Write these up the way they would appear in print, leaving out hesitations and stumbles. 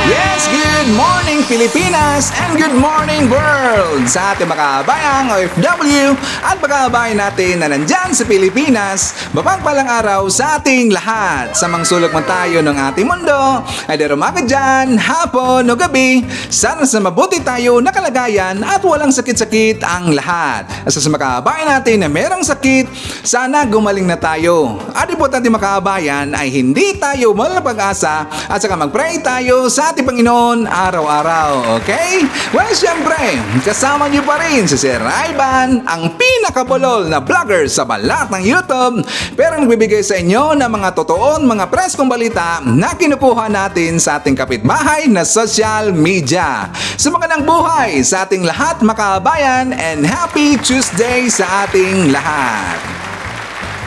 Yes, good morning Pilipinas and good morning world sa ating mga kabayang OFW at mga kabayan natin na nandyan sa Pilipinas. Mapagpalang araw sa ating lahat. Sa mga sulok man tayo ng ating mundo, ay umaga dyan, hapon o gabi. Sana sa mabuti tayo na kalagayan at walang sakit-sakit ang lahat. Sa mga kabayan natin na merong sakit, sana gumaling na tayo. At importante mga kabayan ay hindi tayo malapag-asa at saka mag-pray tayo sa ating Panginoon araw-araw, okay? Well, syempre, kasama niyo pa rin si Sir Ivan, ang pinakabulol na vlogger sa balat ng YouTube, pero nagbibigay sa inyo ng mga totoon, mga preskong balita na kinukuha natin sa ating kapitbahay na social media. So magandang buhay sa ating lahat mga kabayan and happy Tuesday sa ating lahat.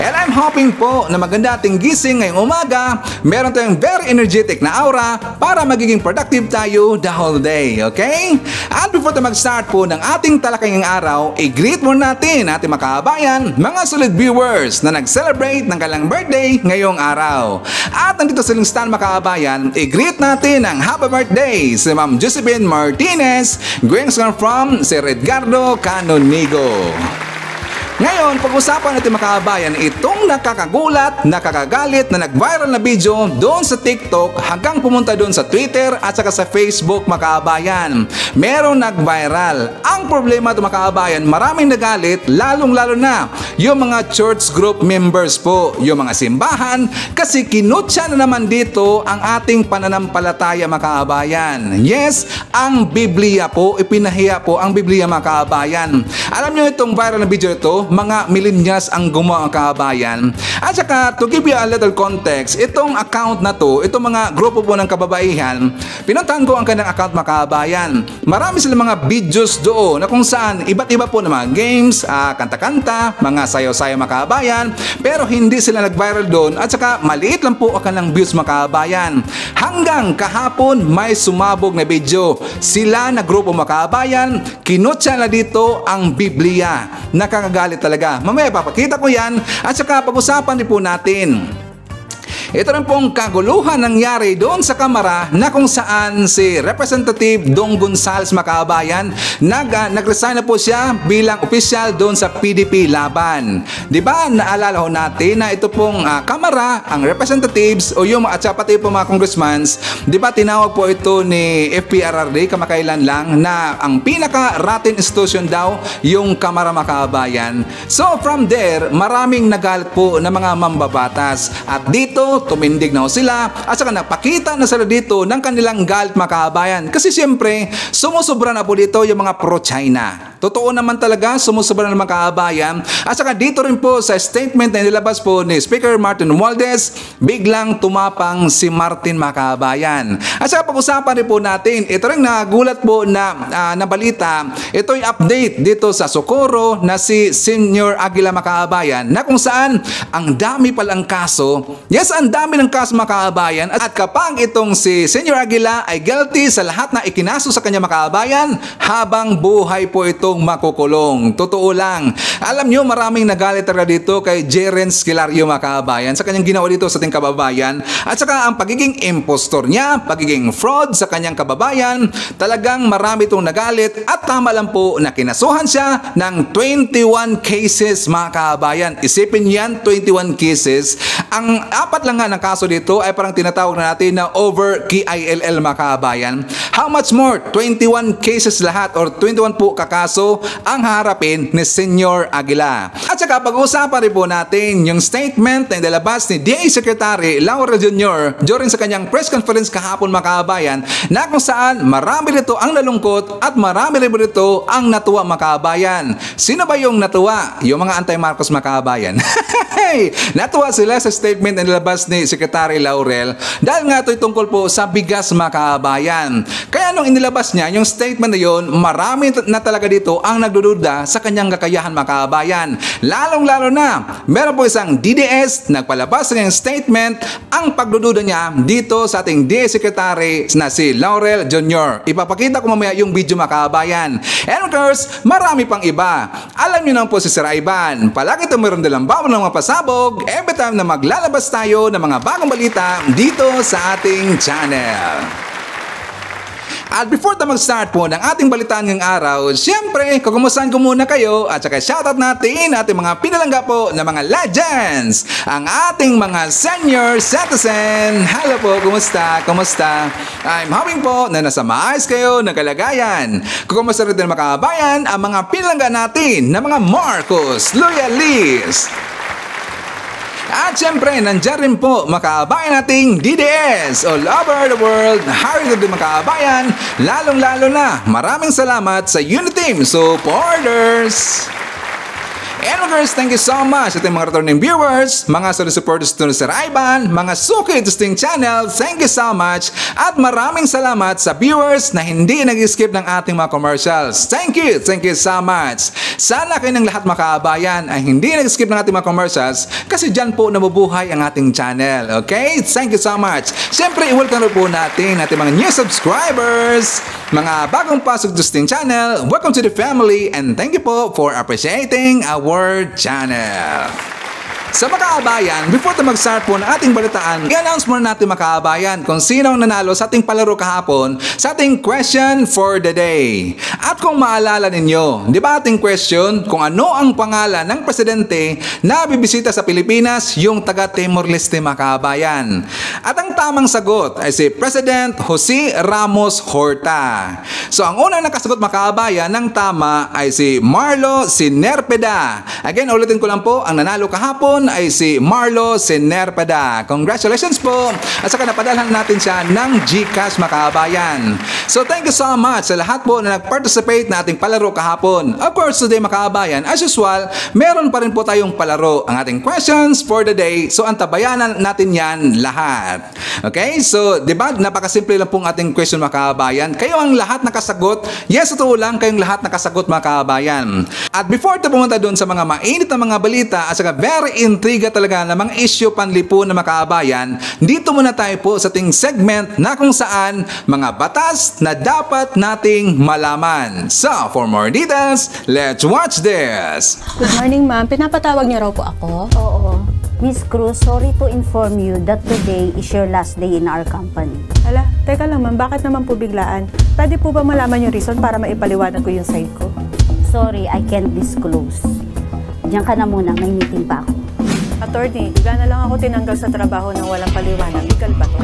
And I'm hoping po na maganda ating gising ngayong umaga. Meron tayong very energetic na aura para magiging productive tayo the whole day, okay? At before tayo mag-start po ng ating talakayang araw, i-greet muna natin ating mga kabayan, mga solid viewers na nag-celebrate ng kanilang birthday ngayong araw. At nandito sa listahan mga kabayan, i-greet natin ang happy birthday si Ma'am Josephine Martinez, greetings from Sir Edgardo Canonigo. Ngayon, pag-usapan natin mga kabayan itong nakakagulat, nakakagalit na nag-viral na video doon sa TikTok hanggang pumunta doon sa Twitter at saka sa Facebook mga kabayan. Merong nag-viral. Ang problema ito mga kabayan, maraming nagalit, lalong-lalo na yung mga church group members po, yung mga simbahan, kasi kinutya na naman dito ang ating pananampalataya mga kabayan. Yes, ang Biblia po, ipinahiya po ang Biblia mga kabayan. Alam nyo itong viral na video ito, mga millennials ang gumawa ang kabayan. At saka, to give you a little context, itong account na to, itong mga grupo po ng kababaihan, pinuntahan ko ang kanilang account mga kabayan. Marami silang mga videos doon na kung saan iba't iba po na mga games, kanta-kanta, mga sayo-sayo mga kabayan, pero hindi sila nag-viral doon at saka maliit lang po ang kanilang views mga kabayan. Hanggang kahapon may sumabog na video. Sila na grupo mga kabayan, kinutya na dito ang Biblia. Nakakagalit talaga. Mamaya papakita ko yan at saka pag-usapan din po natin. Ito rin pong kaguluhan nangyari doon sa Kamara na kung saan si Representative Dong Gonzales makabayan nag-resign na po siya bilang opisyal doon sa PDP Laban. Diba naalala ho natin na ito pong Kamara, ang representatives o yung at pati po mga congressmans, diba tinawag po ito ni FPRRD kamakailan lang na ang pinaka-rotten institution daw yung Kamara makabayan. So from there, maraming nagalit po na mga mambabatas at dito tumindig na sila at saka nagpakita na sila dito ng kanilang galit mga kabayan. Kasi siyempre, sumusobra na po dito yung mga pro-China. Totoo naman talaga, sumusobra na mga kabayan. At saka dito rin po sa statement na nilabas po ni Speaker Martin Romualdez, biglang tumapang si Martin mga kabayan. At saka pag-usapan rin po natin, ito rin nagulat po na balita, ito yung update dito sa Socorro na si Senior Aguila mga kabayan na kung saan ang dami palang kaso. Yes, ang dami ng kaso mga kabayan at kapag itong si Senior Aguila ay guilty sa lahat na ikinaso sa kanya mga kabayan, habang buhay po itong makukulong. Totoo lang. Alam nyo, maraming nagalit talaga dito kay Jeren Esquilario mga kabayan sa kanyang ginawa dito sa ating kababayan at saka ang pagiging impostor niya, pagiging fraud sa kanyang kababayan, talagang marami itong nagalit at tama lang po na kinasuhan siya ng 21 cases mga kabayan. Isipin yan, 21 cases. Ang apat lang nga ng kaso dito ay parang tinatawag na natin na over KILL mga kabayan. How much more? 21 cases lahat or 21 po kakaso ang harapin ni Senior Aguila. At saka pag-uusapan rin po natin yung statement na nilabas ni DA Secretary Laurel Jr. during sa kanyang press conference kahapon mga kabayan na kung saan marami rito ang nalungkot at marami rin rito ang natuwa mga kabayan. Sino ba yung natuwa? Yung mga anti-Marcos mga kabayan. Natuwa sila sa statement na nilabas ni Secretary Laurel dahil nga ito'y tungkol po sa bigas mga kabayan. Kaya nung inilabas niya yung statement na yun, marami na talaga dito ang nagdududa sa kanyang kakayahan mga kabayan. Lalong-lalo na, meron po isang DDS nagpalabas ng statement ang pagdududa niya dito sa ating DA Secretary na si Laurel Jr. Ipapakita ko mamaya yung video mga kabayan. And of course, marami pang iba. Alam niyo naman po si Sir Ivan, palagi ito meron dalang bawal ng mga pasabog every time na maglalabas tayo ng mga bagong balita dito sa ating channel. At before tayo mag-start po ng ating balitaan ngayong araw, siyempre, kukumustahan ko muna kayo at saka shoutout natin ating mga pinalangga po na mga legends, ang ating mga senior citizen. Hello po, kumusta? Kumusta? I'm hoping po na nasa maayos kayo ng kalagayan. Kukumusta rin mga kabayan ang mga pinalangga natin na mga Marcos Loyalist. At syempre, nandiyan rin po makaabayan nating DDS all over the world. Harito din makaabayan, lalong-lalo na maraming salamat sa Uniteam supporters. And guys, thank you so much sa ating mga returning viewers, mga solid supporters to Sir Ivan, mga suki to Sting Channel, thank you so much. At maraming salamat sa viewers na hindi nag-skip ng ating mga commercials. Thank you so much. Sana kayo ng lahat makaabayan ay hindi nag-skip ng ating mga commercials kasi dyan po nabubuhay ang ating channel. Okay? Thank you so much. Siyempre, i-welcome po natin ating mga new subscribers, mga bagong pasok to Sting Channel. Welcome to the family and thank you po for appreciating our channel. Sa makaabayan, before tayo mag-start po ng ating balitaan, i-announce muna natin makaabayan kung sino ang nanalo sa ating palaro kahapon sa ating question for the day. At kung maalala ninyo, di ba ating question kung ano ang pangalan ng presidente na bibisita sa Pilipinas, yung taga Timor-Leste makaabayan. At ang tamang sagot ay si President Jose Ramos Horta. So ang unang nakasagot makaabayan ng tama ay si Marlo Sinerpeda. Again, ulitin ko lang po, ang nanalo kahapon ay si Marlo Sinerpeda. Congratulations po! At saka napadalhan natin siya ng GCash makaabayan. So thank you so much sa lahat po na nag-participate na ating palaro kahapon. Of course, today makaabayan, as usual, meron pa rin po tayong palaro, ang ating questions for the day. So antabayanan natin yan lahat. Okay? So, di ba, napakasimple lang pong ating question makaabayan. Kayo ang lahat nakasagot. Yes, totoo lang, kayong lahat nakasagot makaabayan. At before tayo pumunta doon sa mga mainit na mga balita at saka very intriga talaga na mga issue panlipo na makaabayan, dito muna tayo po sa ating segment na kung saan mga batas na dapat nating malaman. So, for more details, let's watch this! Good morning, ma'am. Pinapatawag niyo raw po ako? Oo. Miss Cruz, sorry to inform you that today is your last day in our company. Ala, teka lang ma'am, bakit naman po biglaan? Pwede po ba malaman yung reason para maipaliwanag ko yung side ko? Sorry, I can't disclose. Diyan ka na muna, may meeting pa ako. Attorney, bigla na lang ako tinanggal sa trabaho ng walang paliwanag. Legal ba to?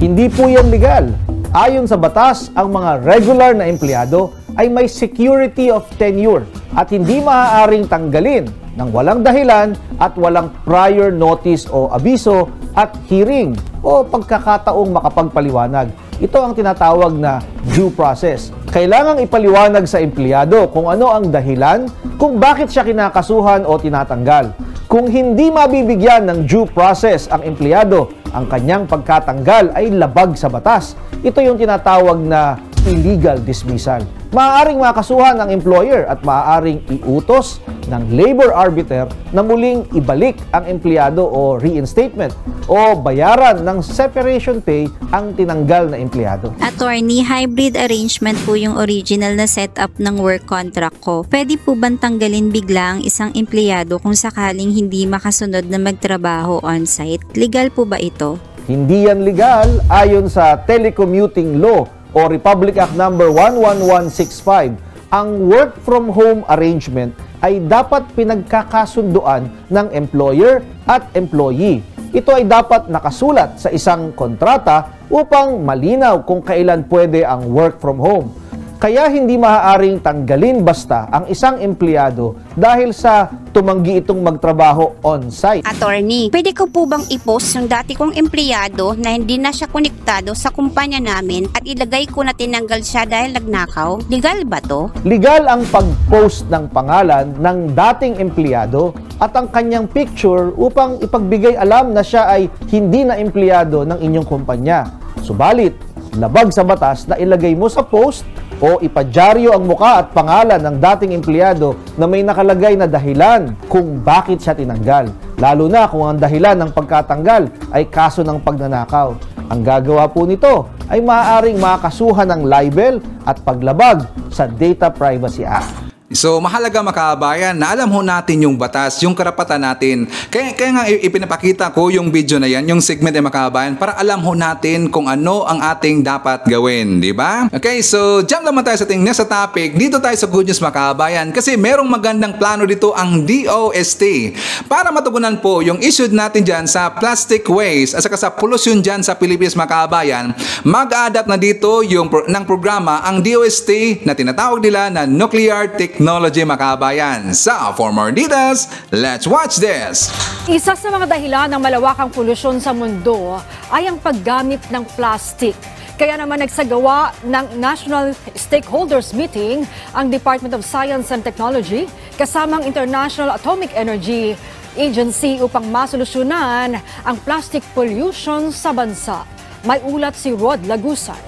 Hindi po yan legal. Ayon sa batas, ang mga regular na empleyado ay may security of tenure at hindi maaaring tanggalin ng walang dahilan at walang prior notice o abiso at hearing o pagkakataong makapagpaliwanag. Ito ang tinatawag na due process. Kailangang ipaliwanag sa empleyado kung ano ang dahilan kung bakit siya kinakasuhan o tinatanggal. Kung hindi mabibigyan ng due process ang empleyado, ang kanyang pagkatanggal ay labag sa batas. Ito yung tinatawag na illegal dismissal. Maaaring makasuhan ang employer at maaaring iutos ng labor arbiter na muling ibalik ang empleyado o reinstatement o bayaran ng separation pay ang tinanggal na empleyado. Attorney, hybrid arrangement po yung original na setup ng work contract ko. Pwede po bang tanggalin bigla ang isang empleyado kung sakaling hindi makasunod na magtrabaho on-site? Legal po ba ito? Hindi yan legal ayon sa Telecommuting Law o Republic Act number 11165. Ang work from home arrangement ay dapat pinagkakasunduan ng employer at employee. Ito ay dapat nakasulat sa isang kontrata upang malinaw kung kailan pwede ang work from home. Kaya hindi maaaring tanggalin basta ang isang empleyado dahil sa tumanggi itong magtrabaho on-site. Attorney, pwede ko po bang i-post yung dati kong empleyado na hindi na siya konektado sa kumpanya namin at ilagay ko na tinanggal siya dahil nagnakaw? Legal ba to? Legal ang pag-post ng pangalan ng dating empleyado at ang kanyang picture upang ipagbigay alam na siya ay hindi na empleyado ng inyong kumpanya. Subalit, labag sa batas na ilagay mo sa post o ipadyaryo ang muka at pangalan ng dating empleyado na may nakalagay na dahilan kung bakit siya tinanggal. Lalo na kung ang dahilan ng pagkatanggal ay kaso ng pagnanakaw. Ang gagawa po nito ay maaaring makasuhan ng libel at paglabag sa Data Privacy Act. So mahalaga makabayan na alam ho natin yung batas, yung karapatan natin. Kaya nga ipinapakita ko yung video na yan, yung segment ay makabayan, para alam ho natin kung ano ang ating dapat gawin, di ba? Okay, so jump naman tayo sa ating next topic. Dito tayo sa Good News makabayan kasi merong magandang plano dito ang DOST para matugunan po yung issue natin dyan sa plastic waste at saka sa pollution dyan sa Pilipinas makabayan. Mag-adapt na dito yung ng programa ang DOST na tinatawag nila na Nuclear Technology makabayan. So, for more details, let's watch this! Isa sa mga dahilan ng malawakang polusyon sa mundo ay ang paggamit ng plastic. Kaya naman nagsagawa ng National Stakeholders Meeting ang Department of Science and Technology kasamang International Atomic Energy Agency upang masolusyonan ang plastic pollution sa bansa. May ulat si Rod Lagusan.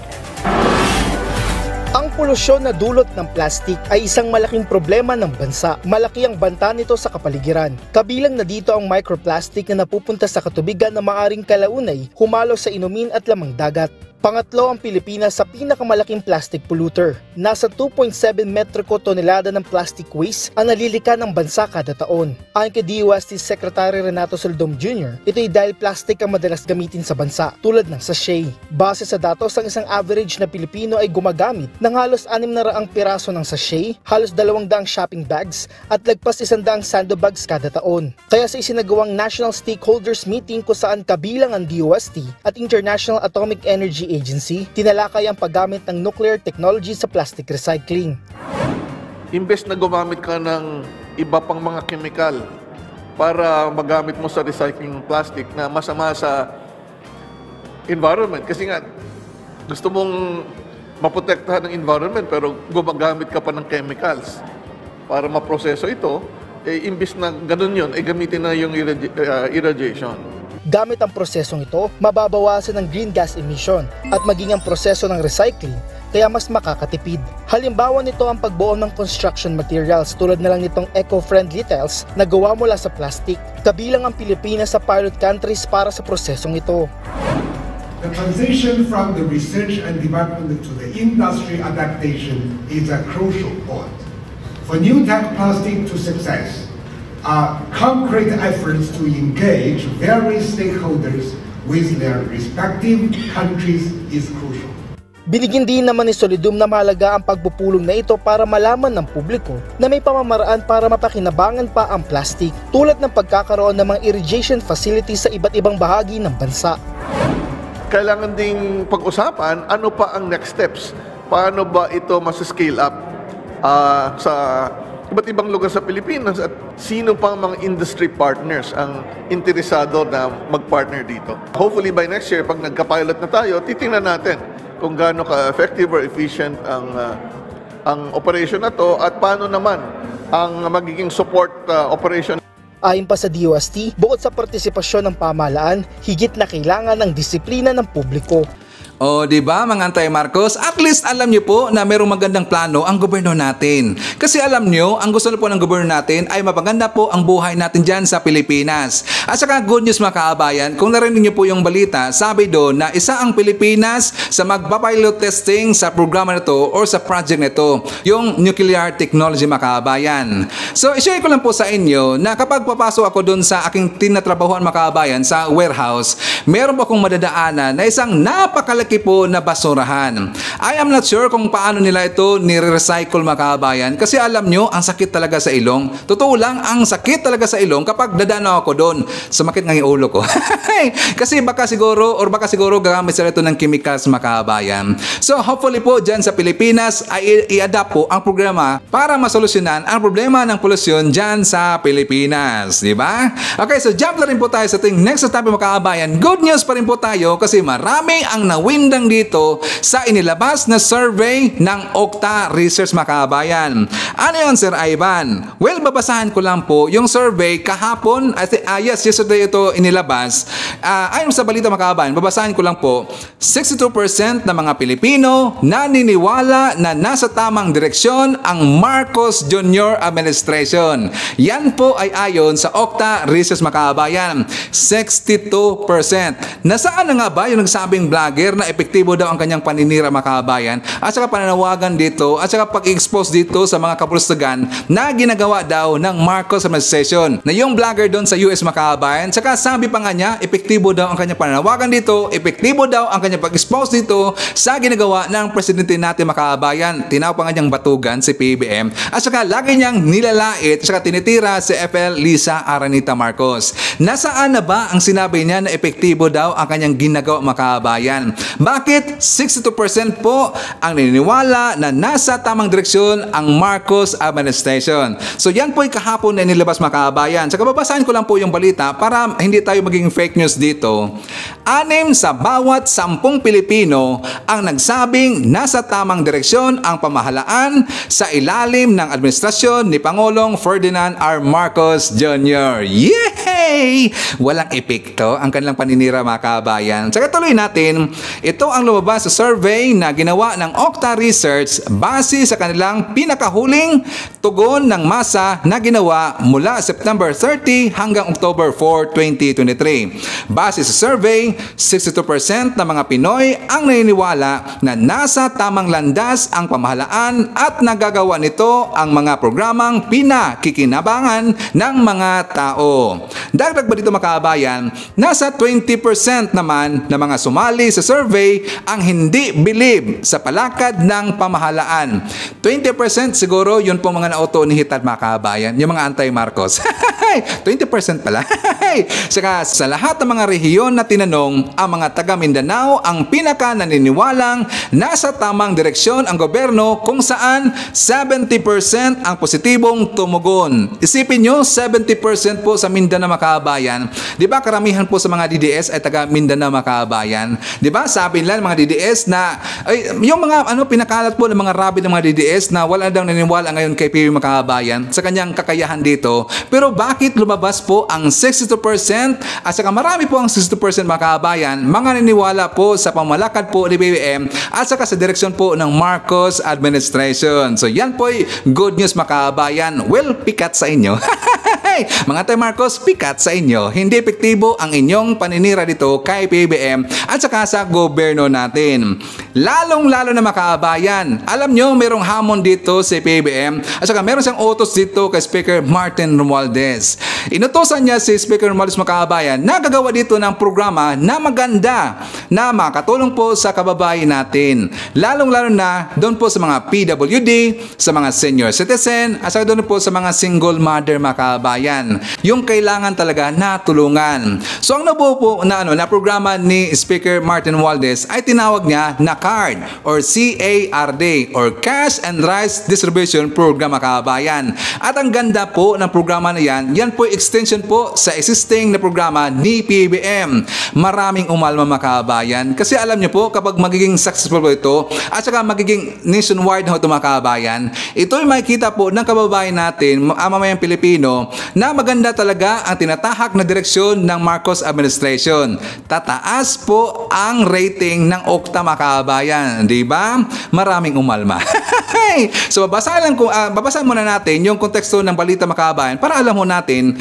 Ang polusyon na dulot ng plastic ay isang malaking problema ng bansa. Malaki ang banta nito sa kapaligiran. Kabilang na dito ang microplastic na napupunta sa katubigan na maaring kalaunay, humalo sa inumin at lamang dagat. Pangatlo ang Pilipinas sa pinakamalaking plastic polluter. Nasa 2.7 metriko tonelada ng plastic waste ang nalilika ng bansa kada taon. Ayon kay DOST Secretary Renato Soldom Jr., ito ay dahil plastic ang madalas gamitin sa bansa, tulad ng sachet. Base sa datos, ang isang average na Pilipino ay gumagamit ng halos 600 piraso ng sachet, halos 200 shopping bags, at lagpas 100 sandbags kada taon. Kaya sa isinagawang National Stakeholders Meeting kung saan kabilang ang DOST at International Atomic Energy Agency, tinalakay ang paggamit ng nuclear technology sa plastic recycling. Imbes na gumamit ka ng iba pang mga chemical para magamit mo sa recycling ng plastic na masama sa environment. Kasi nga, gusto mong maprotektahan ng environment pero gumagamit ka pa ng chemicals para maproseso ito, imbes na ganun yun, gamitin na yung irradiation. Gamit ang prosesong ito, mababawasan ang green gas emission at maging ang proseso ng recycling, kaya mas makakatipid. Halimbawa nito ang pagbuo ng construction materials tulad na lang nitong eco-friendly tiles na gawa mula sa plastic. Kabilang ang Pilipinas sa pilot countries para sa prosesong ito. The transition from the research and development to the industry adaptation is a crucial point. For new tech plastic to success, concrete efforts to engage various stakeholders with their respective countries is crucial. Binigyan din naman ni Solidum na mahalaga ang pagpupulong na ito para malaman ng publiko na may pamamaraan para mapakinabangan pa ang plastic, tulad ng pagkakaroon ng mga irrigation facilities sa iba't ibang bahagi ng bansa. Kailangan ding pag-usapan ano pa ang next steps. Paano ba ito mas-scale up sa iba't ibang lugar sa Pilipinas at sino pang mga industry partners ang interesado na mag-partner dito. Hopefully by next year, pag nagka-pilot na tayo, titingnan natin kung gaano ka-effective or efficient ang operation na to at paano naman ang magiging support operation. Ayon pa sa DOST, bukod sa partisipasyon ng pamahalaan, higit na kailangan ng disiplina ng publiko. O, di ba mga Antay Marcos? At least alam niyo po na mayroong magandang plano ang gobyerno natin. Kasi alam niyo, ang gusto po ng gobyerno natin ay mapaganda po ang buhay natin dyan sa Pilipinas. At saka good news mga kaabayan, kung narinig niyo po yung balita, sabi doon na isa ang Pilipinas sa magpapilot testing sa programa nito or sa project nito, yung nuclear technology mga kaabayan. So, i-share ko lang po sa inyo na kapag papasok ako doon sa aking tinatrabahuan mga kaabayan sa warehouse, meron po akong madadaanan na isang napakalaki po na basurahan. I am not sure kung paano nila ito nire-recycle mga kaabayan kasi alam nyo, ang sakit talaga sa ilong. Totoo lang, ang sakit talaga sa ilong kapag dadanaw ako doon. Sumakit ng ulo ko. Kasi baka siguro gagamit sila ito ng chemicals mga kaabayan. So hopefully po dyan sa Pilipinas ay i-adapt po ang programa para masolusyonan ang problema ng polusyon dyan sa Pilipinas. Diba? Okay, so jump na rin po tayo sa ating next topic mga kaabayan. Good news pa rin po tayo kasi marami ang nawin dito sa inilabas na survey ng Okta Research mga kaabayan. Ano yun, Sir Ivan? Well, babasahan ko lang po yung survey kahapon. Yes, yesterday ito inilabas. Ayon sa balita mga kaabayan, babasahan ko lang po. 62% ng mga Pilipino naniniwala na nasa tamang direksyon ang Marcos Jr. Administration. Yan po ay ayon sa Okta Research mga kaabayan. 62%. Nasaan na nga ba yung nagsabing vlogger na epektibo daw ang kanyang paninira mga kababayan at saka pananawagan dito at saka pag-expose dito sa mga kapulustagan na ginagawa daw ng Marcos administration. Na yung vlogger doon sa US mga kababayan, saka sabi pa nga niya, epektibo daw ang kanyang pananawagan dito, epektibo daw ang kanyang pag-expose dito sa ginagawa ng presidente natin mga kababayan. Tinawag pa nga niyang batugan si PBBM at saka lagi niyang nilalait at saka tinitira si FL Lisa Aranita Marcos. Nasaan na ba ang sinabi niya na epektibo daw ang kanyang ginagawa mga kababayan? Bakit 62% po ang naniniwala na nasa tamang direksyon ang Marcos administration? So yan po ay kahapon na nilabas mga kababayan. Saka babasahin ko lang po yung balita para hindi tayo maging fake news dito. 6 sa bawat 10 Pilipino ang nagsabing nasa tamang direksyon ang pamahalaan sa ilalim ng administrasyon ni Pangulong Ferdinand R. Marcos Jr. Yay! Walang epekto ang kanilang paninira mga kababayan. Saka tuloy natin, ito ang lumabas sa survey na ginawa ng Okta Research base sa kanilang pinakahuling tugon ng masa na ginawa mula September 30 hanggang October 4, 2023. Base sa survey, 62% ng mga Pinoy ang naniniwala na nasa tamang landas ang pamahalaan at nagagawa nito ang mga programang pinakikinabangan ng mga tao. Dagdag ba dito mga kababayan, nasa 20% naman na mga sumali sa survey ang hindi believe sa palakad ng pamahalaan. 20% siguro yun po mga nauto ni Hitad mga kababayan, yung mga anti-Marcos. 20% pala. Saka sa lahat ng mga rehiyon na tinanong, ang mga taga Mindanao ang pinaka naniniwalang nasa tamang direksyon ang gobyerno kung saan 70% ang positibong tumugon. Isipin nyo, 70% po sa Mindanao mga kababayan. Di ba karamihan po sa mga DDS ay taga Mindanao mga kababayan? Di ba sabi nila mga DDS na yung mga pinakalat po ng mga rabi ng mga DDS na wala daw naniniwala ngayon kay PBBM mga kababayan sa kanyang kakayahan dito. Pero bakit lumabas po ang 62% at saka marami po ang 62% mga kababayan mga naniniwala po sa pamalakad po ni PBBM at saka sa direksyon po ng Marcos administration. So yan po ay good news mga kababayan. Well, pikat sa inyo. Mga tayo Marcos, pikat sa inyo. Hindi epektibo ang inyong paninira dito kay PBBM at saka sa gobyerno natin. Lalong-lalo na mga kababayan, alam nyo merong hamon dito si PBBM at saka meron siyang utos dito kay Speaker Martin Romualdez. Inutosan niya si Speaker Romualdez mga kababayan na gagawa dito ng programa na maganda na makatulong po sa kababayan natin. Lalong-lalo na doon po sa mga PWD, sa mga senior citizen at saka doon po sa mga single mother mga kababayan. Yung kailangan talaga na tulungan. So ang nabuo po na programa ni Speaker Martin Romualdez ay tinawag niya na CARD or CARD or Cash and Rice Distribution Program mga kababayan. At ang ganda po ng programa na yan po extension po sa existing na programa ni PBBM. Maraming umalma mga kababayan kasi alam niyo po kapag magiging successful po ito at saka magiging nationwide na ito mga kababayan, ito ay makikita po ng kababayan natin, mamayang Pilipino, na maganda talaga ang tinatahak na direksyon ng Marcos administration. Tataas po ang rating ng Okta mga kababayan, di ba? Maraming umalma. So babasahin muna natin yung konteksto ng balita mga kababayan para alam mo natin,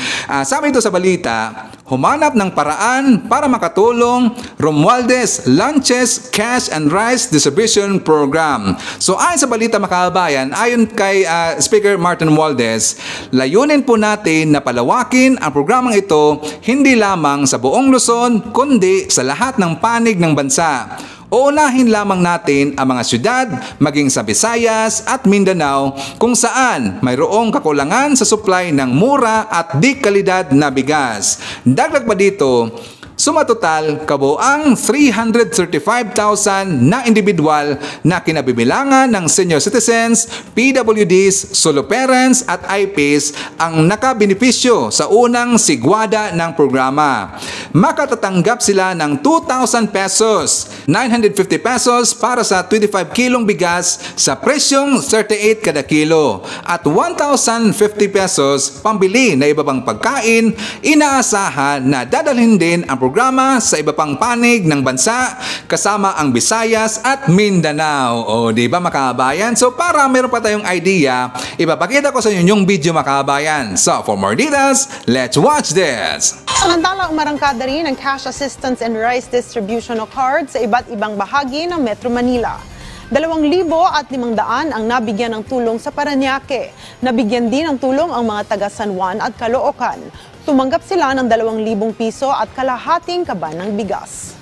sabi ito sa balita, humanap ng paraan para makatulong, Romualdez launches Cash and Rice Distribution Program. So ayon sa balita mga kababayan, ayon kay Speaker Martin Romualdez, layunin po natin na palawakin ang programang ito hindi lamang sa buong Luzon kundi sa lahat ng panig ng bansa. Uunahin lamang natin ang mga syudad, maging sa Visayas at Mindanao kung saan mayroong kakulangan sa supply ng mura at di kalidad na bigas. Dagdag pa dito, sumatotal kabuang 335,000 na individual na kinabibilangan ng senior citizens, PWDs, solo parents at IPs ang nakabenepisyo sa unang sigwada ng programa. Makatatanggap sila ng 2,000 pesos, 950 pesos para sa 25 kilong bigas sa presyong 38 kada kilo at 1,050 pesos pambili na iba pang pagkain. Inaasahan na dadalhin din ang programa sa iba pang panig ng bansa kasama ang Visayas at Mindanao. O di ba mga kabayan? So para meron pa tayong idea, ipapakita ko sa inyo yung video mga kabayan. So for more details, let's watch this! Samantalang umarangkada rin ang cash assistance and rice distribution cards sa iba't ibang bahagi ng Metro Manila. 2,500 ang nabigyan ng tulong sa Parañaque. Nabigyan din ng tulong ang mga taga San Juan at Caloocan. Tumanggap sila ng 2,000 piso at kalahating kaban ng bigas.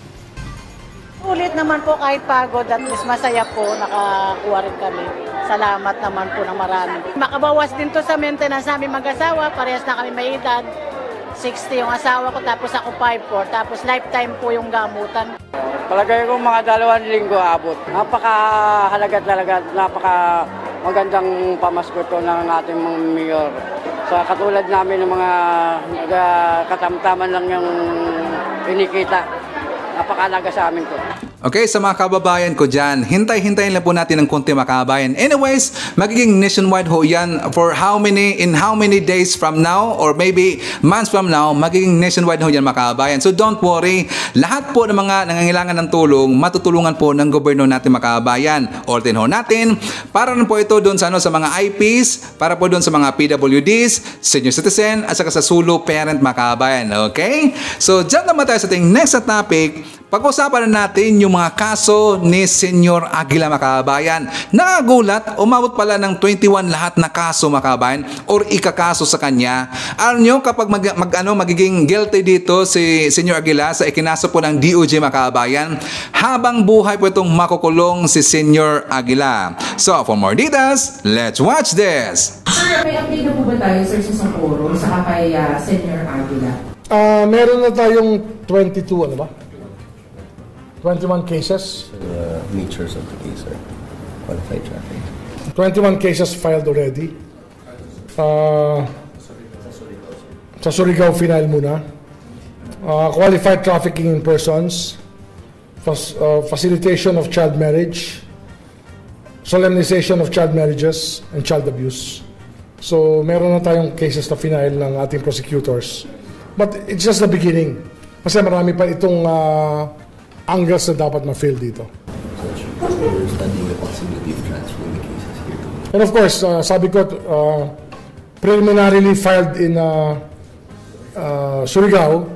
Ulit naman po kahit pagod at mas masaya po, nakakuha rin kami. Salamat naman po ng marami. Makabawas din to sa maintenance namin mag-asawa, parehas na kami may edad. 60 yung asawa ko, tapos ako 5'4", tapos lifetime po yung gamutan. Palagay ko mga 2 linggo abot. Napakahalaga talaga, napaka magandang pamasko to ng ating mga mayor. Sa katulad namin ng mga katamtaman lang yung pinikita, napakahalaga sa amin to. Okay, sa mga kababayan ko dyan, hintay-hintayin lang po natin ng konti mga kababayan. Anyways, magiging nationwide ho yan for in how many days from now or maybe months from now, magiging nationwide ho yan mga kababayan. So don't worry, lahat po ng mga nangangailangan ng tulong, matutulungan po ng gobyerno natin mga kababayan. Ortin ho natin, para rin po ito doon sa mga IPs, para po doon sa mga PWDs, senior citizen, at saka sa Solo parent mga kababayan. Okay? So dyan naman tayo sa ating next na topic. Pag-usapan na natin yung mga kaso ni Senyor Aguila mga kababayan. Nakagulat, umabot pala ng 21 lahat na kaso mga kababayan or ikakaso sa kanya. Alam nyo, kapag magiging guilty dito si Senyor Aguila sa ikinaso po ng DOJ mga kababayan, habang buhay po itong makukulong si Senyor Aguila. So, for more details, let's watch this! Sir, may update na po ba tayo sir sa Socorro sa kay Senyor Aguila? Meron na tayong 22, ano ba? 21 cases. Natures of the case, sir. Qualified traffic. 21 cases filed already. Sa Surigao, final muna. Qualified trafficking in persons. Facilitation of child marriage. Solemnization of child marriages and child abuse. So, meron na tayong cases na final ng ating prosecutors. But it's just the beginning. Kasi marami pa itong angles na dapat ma-fill dito. And of course, sabi ko, preliminarily filed in Surigao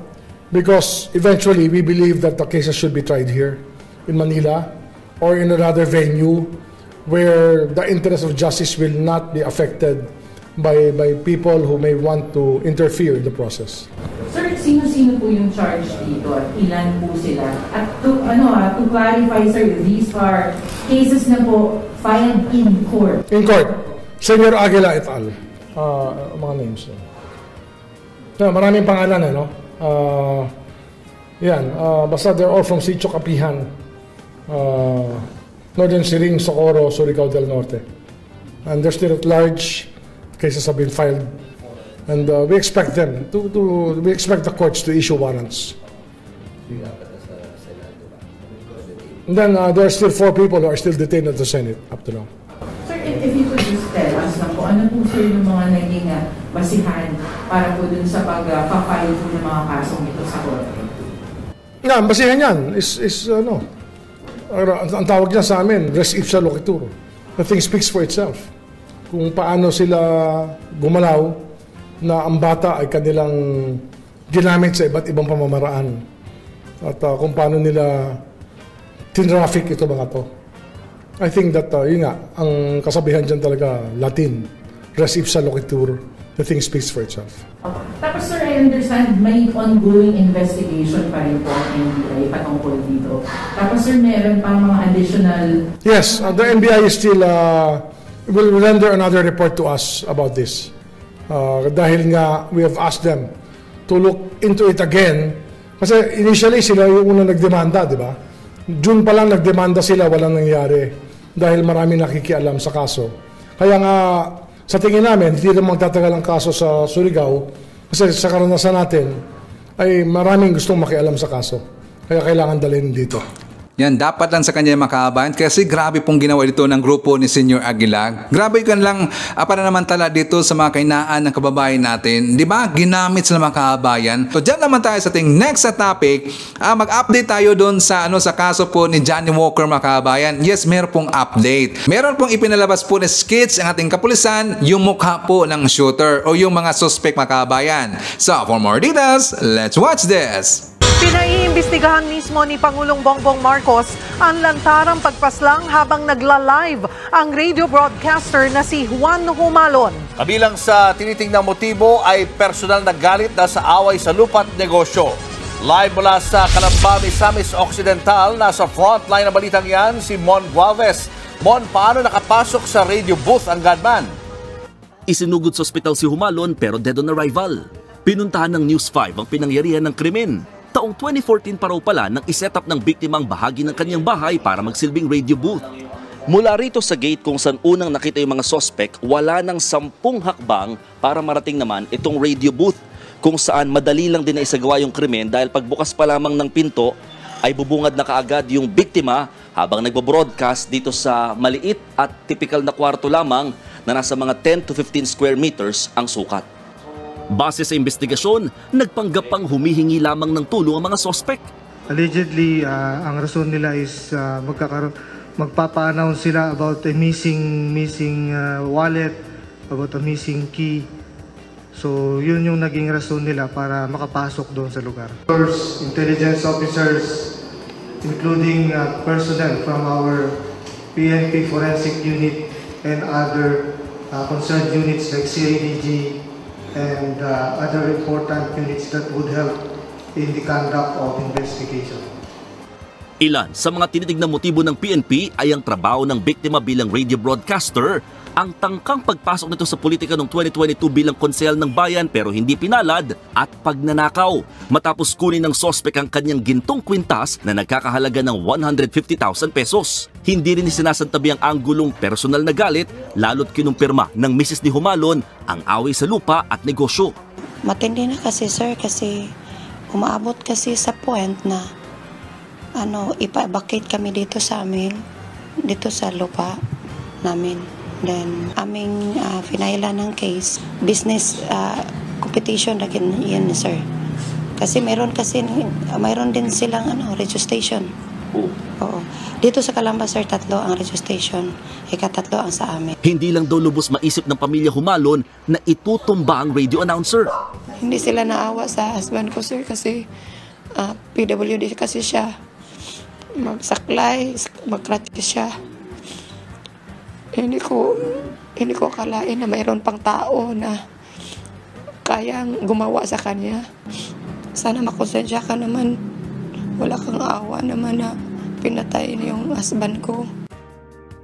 because eventually we believe that the cases should be tried here in Manila or in another venue where the interest of justice will not be affected by people who may want to interfere in the process. Sir, sino-sino po yung charge dito at ilan po sila? At to clarify, sir, these are cases na po filed in court. In court. Senyor Aguila et al. Mga names. Maraming pangalan, no? Basta they're all from Sitio Kapihan, Northern Siring, Socorro, Surigao del Norte. And they're still at large. Cases have been filed. And we expect them we expect the courts to issue warrants. And then there are still 4 people who are still detained at the Senate up to now. Sir, if you could just tell us na po, ano po sir yung mga naging basihan para po dun sa pag-file po ng mga kasong ito sa korte? Ang basihan yan is ang tawag niya sa amin, res ipsa loquitur. The thing speaks for itself. Kung paano sila gumalaw na ang bata ay kanilang ginamit sa iba't ibang pamamaraan at kung paano nila tinraffic ito mga to. I think that, yun nga, ang kasabihan dyan talaga, Latin, res ipsa loquitur, the thing speaks for itself. Tapos sir, I understand may ongoing investigation pa rin po ang NBI patungkol dito. Tapos sir, meron pang mga additional... Yes, the NBI is still, will render another report to us about this. Dahil nga, we have asked them to look into it again. Kasi initially, sila yung unang nagdemanda, di ba? June pa lang nagdemanda sila, walang nangyari. Dahil marami nakikialam sa kaso. Kaya nga, sa tingin namin, hindi na magtatagal ang kaso sa Surigao. Kasi sa karanasan natin, ay maraming gustong makialam sa kaso. Kaya kailangan dalhin dito. Yan, dapat lang sa kanya makabayan kasi grabe pong ginawa dito ng grupo ni Senior Aguilar. Grabe kan lang para naman tala dito sa mga kainaan ng kababayan natin. Di ba? Ginamit sila mga kababayan. So dyan naman tayo sa ating next na topic. Mag-update tayo doon sa sa kaso po ni Johnny Walker mga kababayan. Yes, meron pong update. Meron pong ipinalabas po na skits ang ating kapulisan, yung mukha po ng shooter o yung mga suspect mga kababayan. So for more details, let's watch this. Pinaiimbestigahan mismo ni Pangulong Bongbong Marcos ang lantarang pagpaslang habang nagla-live ang radio broadcaster na si Juan Humalon. Kabilang sa tinitingnang motibo ay personal na galit na sa away sa lupa at negosyo. Live mula sa Calamba, Misamis Occidental, nasa frontline na balitang yan si Mon Gualvez. Mon, paano nakapasok sa radio booth ang gunman? Isinugod sa ospital si Humalon pero dead on arrival. Pinuntahan ng News 5 ang pinangyarihan ng krimen. Taong 2014 pa raw pala nang iset up ng biktima ang bahagi ng kanyang bahay para magsilbing radio booth. Mula rito sa gate kung saan unang nakita yung mga suspect, wala nang 10 hakbang para marating naman itong radio booth kung saan madali lang din na isagawa yung krimen dahil pagbukas pa lamang ng pinto ay bubungad na kaagad yung biktima habang nagbo-broadcast dito sa maliit at typical na kwarto lamang na nasa mga 10 to 15 square meters ang sukat. Base sa investigasyon, nagpanggap pang humihingi lamang ng tulong ang mga suspect. Allegedly, ang rason nila is magpapa-announce sila about a missing wallet, about a missing key. So, yun yung naging rason nila para makapasok doon sa lugar. Intelligence officers, including personnel from our PNP Forensic Unit and other concerned units like CIDG, and other important units that would help in the conduct of investigation. Ilan sa mga tinitingnang motibo ng PNP ay ang trabaho ng biktima bilang radio broadcaster, ang tangkang pagpasok nito sa politika noong 2022 bilang konsehal ng bayan pero hindi pinalad at pagnanakaw matapos kunin ng sospek ang kanyang gintong kwintas na nagkakahalaga ng 150,000 pesos. Hindi rin sinasantabi ang anggulong personal na galit lalo't kinumpirma ng misis ni Humalon ang away sa lupa at negosyo. Matindi na kasi sir kasi umaabot kasi sa point na ipa-vacate kami dito sa amin, dito sa lupa namin. Then, aming finailan ng case, business competition na yan, sir. Kasi mayroon din silang registration. Oo. Dito sa Calamba, sir, 3 ang registration. Ika-3 ang sa amin. Hindi lang daw lubos maisip ng pamilya Humalon na itutumba ang radio announcer. Hindi sila naawa sa husband ko, sir, kasi PWD kasi siya. Magsaklay, magkratis siya. Hindi ko akalain na mayroon pang tao na kayang gumawa sa kanya. Sana makonsensya ka naman. Wala kang awa naman na pinatay yung husband ko.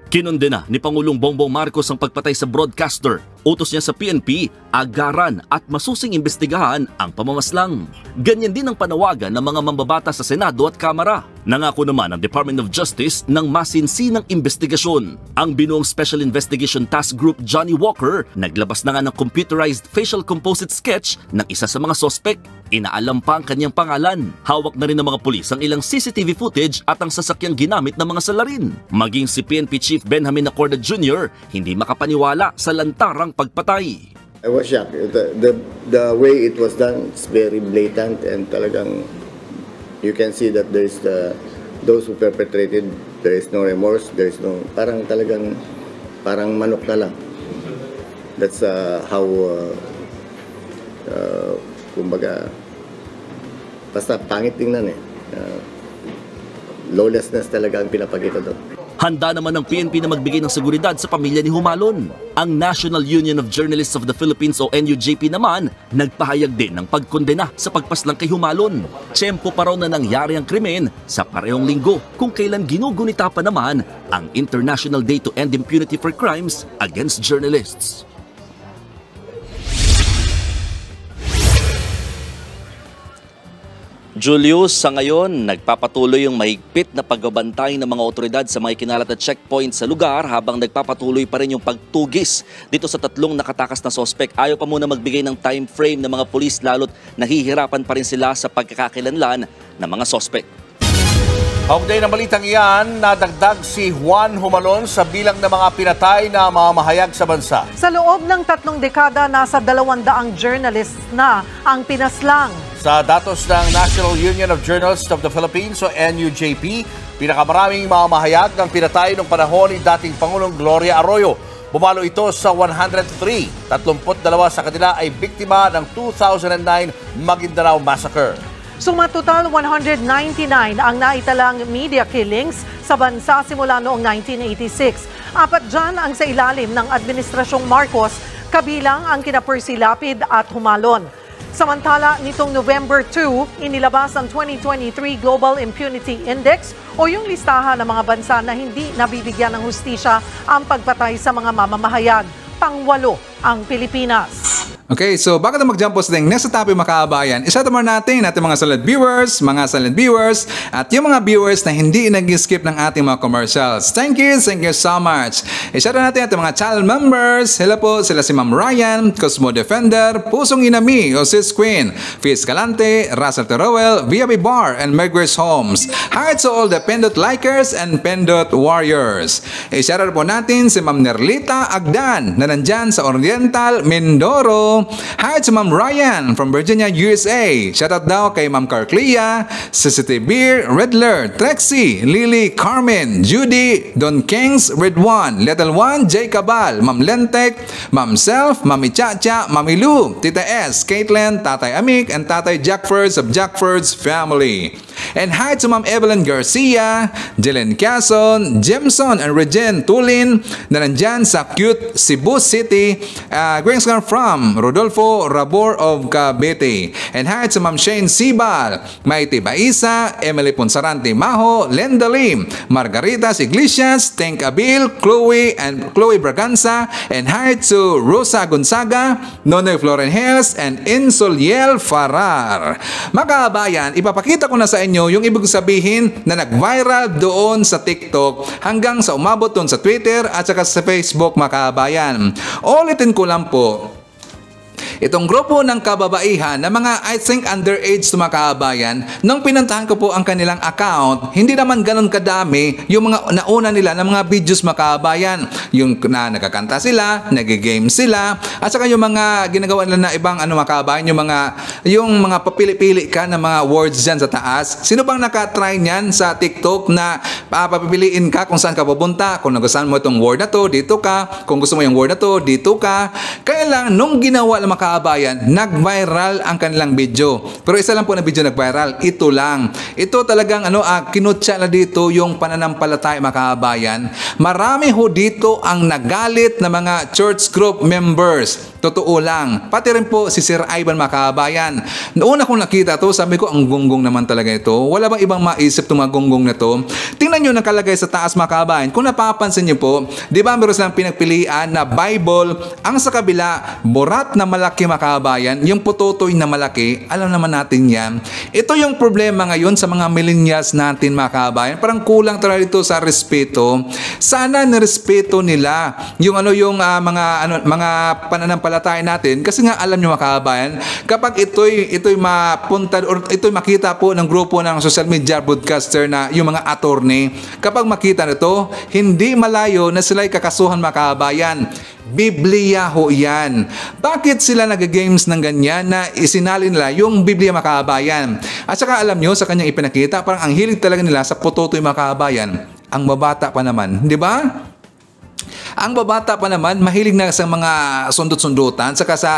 Kinundena ni Pangulong Bongbong Marcos ang pagpatay sa broadcaster. Utos niya sa PNP, agaran at masusing imbestigahan ang pamamaslang. Ganyan din ang panawagan ng mga mambabata sa Senado at Kamara. Nangako naman ang Department of Justice ng masinsinang investigasyon. Ang binuong Special Investigation Task Group Johnny Walker naglabas na nga ng computerized facial composite sketch ng isa sa mga sospek. Inaalam pa ang kanyang pangalan. Hawak na rin ng mga pulis ang ilang CCTV footage at ang sasakyang ginamit ng mga salarin. Maging si PNP Chief Benjamin Acorda Jr. hindi makapaniwala sa lantarang pagpatay. I was shocked. The way it was done is very blatant and talagang you can see that there is those who perpetrated, there is no remorse, there is no parang manok na lang. That's how kumbaga basta pangit tingnan lawlessness talaga ang pinapakita doon. Handa naman ng PNP na magbigay ng seguridad sa pamilya ni Humalon. Ang National Union of Journalists of the Philippines o NUJP naman nagpahayag din ng pagkondena sa pagpaslang kay Humalon. Tiyempo pa raw na nangyari ang krimen sa parehong linggo kung kailan ginugunita pa naman ang International Day to End Impunity for Crimes Against Journalists. Julius, sa ngayon, nagpapatuloy yung mahigpit na pagbabantay ng mga otoridad sa mga ikinalat na checkpoint sa lugar habang nagpapatuloy pa rin yung pagtugis dito sa 3 nakatakas na sospek. Ayaw pa muna magbigay ng time frame ng mga pulis lalo't nahihirapan pa rin sila sa pagkakakilanlan ng mga sospek. Kaugnay ng balitang iyan, nadagdag si Juan Humalon sa bilang ng mga pinatay na mamamahayag sa bansa. Sa loob ng 3 dekada, nasa 200 journalists na ang pinaslang. Sa datos ng National Union of Journalists of the Philippines o NUJP, pinakamaraming mamamahayag ng pinatay noong panahon ni dating Pangulong Gloria Arroyo. Bumalo ito sa 103. 32 sa kanila ay biktima ng 2009 Maguindanao Massacre. Sumatotal 199 ang naitalang media killings sa bansa simula noong 1986. 4 dyan ang sa ilalim ng Administrasyong Marcos, kabilang ang kina Percy Lapid at Humalon. Samantala, nitong November 2, inilabas ang 2023 Global Impunity Index o yung listahan ng mga bansa na hindi nabibigyan ng hustisya ang pagpatay sa mga mamamahayag. Pang-8 ang Pilipinas. Okay, so bago na mag-jump po sa next topic mga kaabayan, isa-ito natin mga silent viewers, at yung mga viewers na hindi nag-skip ng ating mga commercials. Thank you so much. Isa-ito natin ating mga channel members. Hello po, sila si Ma'am Ryan, Cosmo Defender, Pusong Inami, Sis Queen, Fizz Calante, Russell Terowell, VAB Bar, and Megris Homes. Hi to all the Pendot likers and Pendot warriors. Isa-ito po natin si Ma'am Nerlita Agdan na nandyan sa Oriental, Mindoro. Hi to Ma'am Ryan from Virginia, USA. Shoutout daw kay Ma'am Carclia, City Beer, Redler, Trexie, Lily, Carmen, Judy, Don Kings, Red One, Little One, J. Cabal, Ma'am Lentek, Ma'am Self, Mami Chacha, Mami Lu, Tita S, Caitlin, Tatay Amik, and Tatay Jackfords of Jackfords family. And hi to Ma'am Evelyn Garcia, Jelen Quezon, Jemson, and Regen Tulin na nandyan sa cute Cebu City. Greetings from Rodolfo Rabor of Cavite. And hi to Ma'am Shane Sibal, Maite Baisa, Emily Ponsarante Maho, Lenda Lim, Margaritas Iglesias, Tank Abil, Chloe Braganza, and hi to Rosa Gonzaga, Nonoy Floren Hills, and Insoliel Farar. Mga ipapakita ko na sa inyo yung ibig sabihin na nag-viral doon sa TikTok hanggang sa umabot doon sa Twitter at saka sa Facebook mga kaabayan. Ulitin ko lang po. Itong grupo ng kababaihan na mga I think underage to mga kaabayan, nung pinuntahan ko po ang kanilang account, hindi naman ganun kadami yung mga nauna nila ng mga videos mga kaabayan. Yung na nagkakanta sila, nag-game sila, at saka yung mga ginagawa nila na ibang mga kaabayan, yung mga papili-pili ka ng mga words dyan sa taas. Sino bang nakatry niyan sa TikTok na papipiliin ka kung saan ka pupunta? Kung nagustuhan mo itong word na to, dito ka. Kung gusto mo yung word na to, dito ka. Kaya lang, nung ginawa ng mga kaabayan, nag-viral ang kanilang video. Pero isa lang po na video nag-viral. Ito lang. Ito talagang kinutsa na dito yung pananampalataya mga kaabayan. Marami ho dito ang nagalit na mga church group members. Totoo lang. Pati rin po si Sir Ivan mga kaabayan. Noon akong nakita to, sabi ko ang gonggong naman talaga ito. Wala bang ibang maisip itong mga gonggong na to? Tingnan nyo nakalagay sa taas mga kaabayan. Kung napapansin nyo po, di ba meron silang pinagpilian na Bible, ang sa kabila, burat na malaki mga kaabayan, yung putotoy na malaki, alam naman natin yan. Ito yung problema ngayon sa mga millennials natin mga kaabayan. Parang kulang talaga dito sa respeto. Sana nirespeto nila yung mga pananampalataya natin, kasi nga alam nyo mga kaabayan, kapag ito'y mapunta or ito'y makita po ng grupo ng social media broadcaster na yung mga attorney, kapag makita nito, hindi malayo na sila'y kakasuhan mga kaabayan. Biblia ho yan. Bakit sila nag-games ng ganyan na isinalin nila yung Biblia mga kaabayan? At saka alam nyo, sa kanyang ipinakita, parang ang hilig talaga nila sa putotoy mga kaabayan. Ang babata pa naman, di ba? Ang babata pa naman, mahilig na sa mga sundot-sundutan, saka sa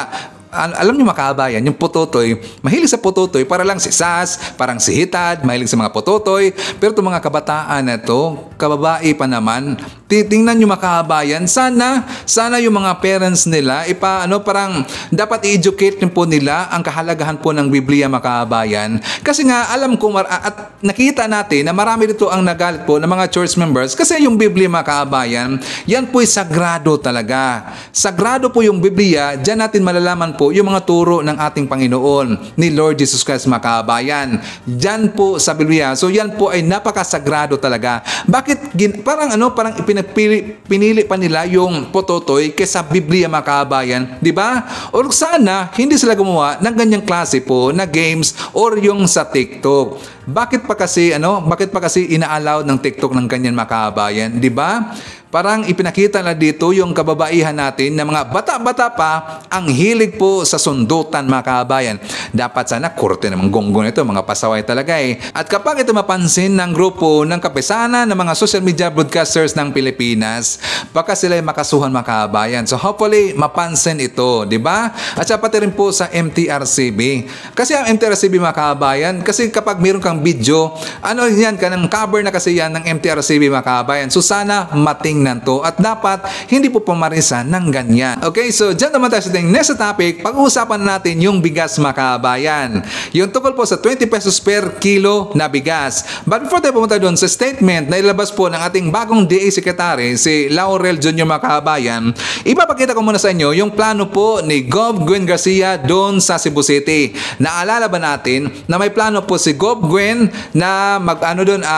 alam niyo mga kaabayan, yung putotoy, mahilig sa putotoy, para lang si Sas, parang si Hitad, mahilig sa mga putotoy. Pero itong mga kabataan na ito, kababae pa naman, titingnan niyo mga kaabayan, sana yung mga parents nila, parang dapat i-educate po nila ang kahalagahan po ng Biblia mga kaabayan. Kasi nga, alam ko, at nakita natin na marami dito ang nagalit po ng mga church members, kasi yung Biblia mga kaabayan, yan po'y sagrado talaga. Sagrado po yung Biblia, dyan natin malalaman po yung mga turo ng ating Panginoon ni Lord Jesus Christ mga kaabayan. Diyan po sa Biblia. So yan po ay napakasagrado talaga. Bakit bakit parang pinili pa nila yung pototoy kaysa Biblia mga kababayan, di ba? Or sana hindi sila gumawa ng ganyang klase po na games or yung sa TikTok. Bakit pa kasi ina-allow ng TikTok ng ganyan mga kababayan, di ba? Parang ipinakita na dito yung kababaihan natin na mga bata-bata pa ang hilig po sa sundutan mga kababayan. Dapat sana kurte namang gonggong ito, mga pasaway talaga eh. At kapag ito mapansin ng grupo ng kapisanan ng mga social media broadcasters ng Pilipinas, baka sila ay makasuhan mga kababayan. So hopefully mapansin ito, di ba? At saka pati rin po sa MTRCB. Kasi ang MTRCB mga kababayan, kasi kapag mayroon kang video, yan, kanang cover na kasi yan ng MTRCB mga kababayan. So sana mating to at dapat hindi po pamarisan ng ganyan. Okay, so dyan naman tayo sa next topic. Pag-uusapan natin yung bigas mga kababayan. Yung tukol po sa 20 pesos per kilo na bigas. But before tayo pumunta doon sa statement na ilabas po ng ating bagong DA Secretary, si Laurel Jr. mga kababayan, ipapakita ko muna sa inyo yung plano po ni Gov. Gwen Garcia doon sa Cebu City. Naalala ba natin na may plano po si Gov. Gwen na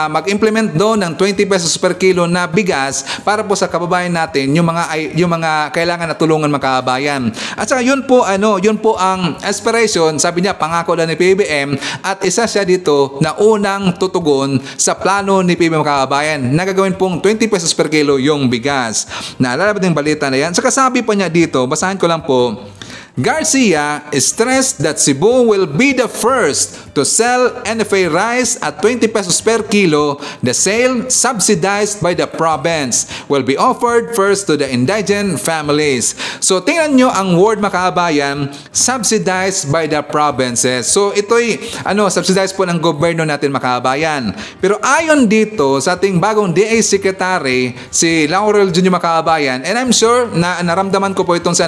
mag-implement doon ng 20 pesos per kilo na bigas para po sa kababayan natin yung mga kailangan na tulungan mga kababayan. At saka yun po ang aspiration, sabi niya pangako na ni PBBM at isa siya dito na unang tutugon sa plano ni PBBM mga kababayan na gagawin pong 20 pesos per kilo yung bigas. Naalala ba din balita na yan? Saka sabi pa niya dito, basahin ko lang po. Garcia stressed that Cebu will be the first to sell NFA rice at 20 pesos per kilo. The sale, subsidized by the province, will be offered first to the indigent families. So tingnan nyo ang word mga kababayan, subsidized by the provinces. So ito'y subsidized po ng gobyerno natin mga kababayan. Pero ayon dito sa ating bagong DA Secretary, si Laurel Jr. mga kababayan, and I'm sure na naramdaman ko po itong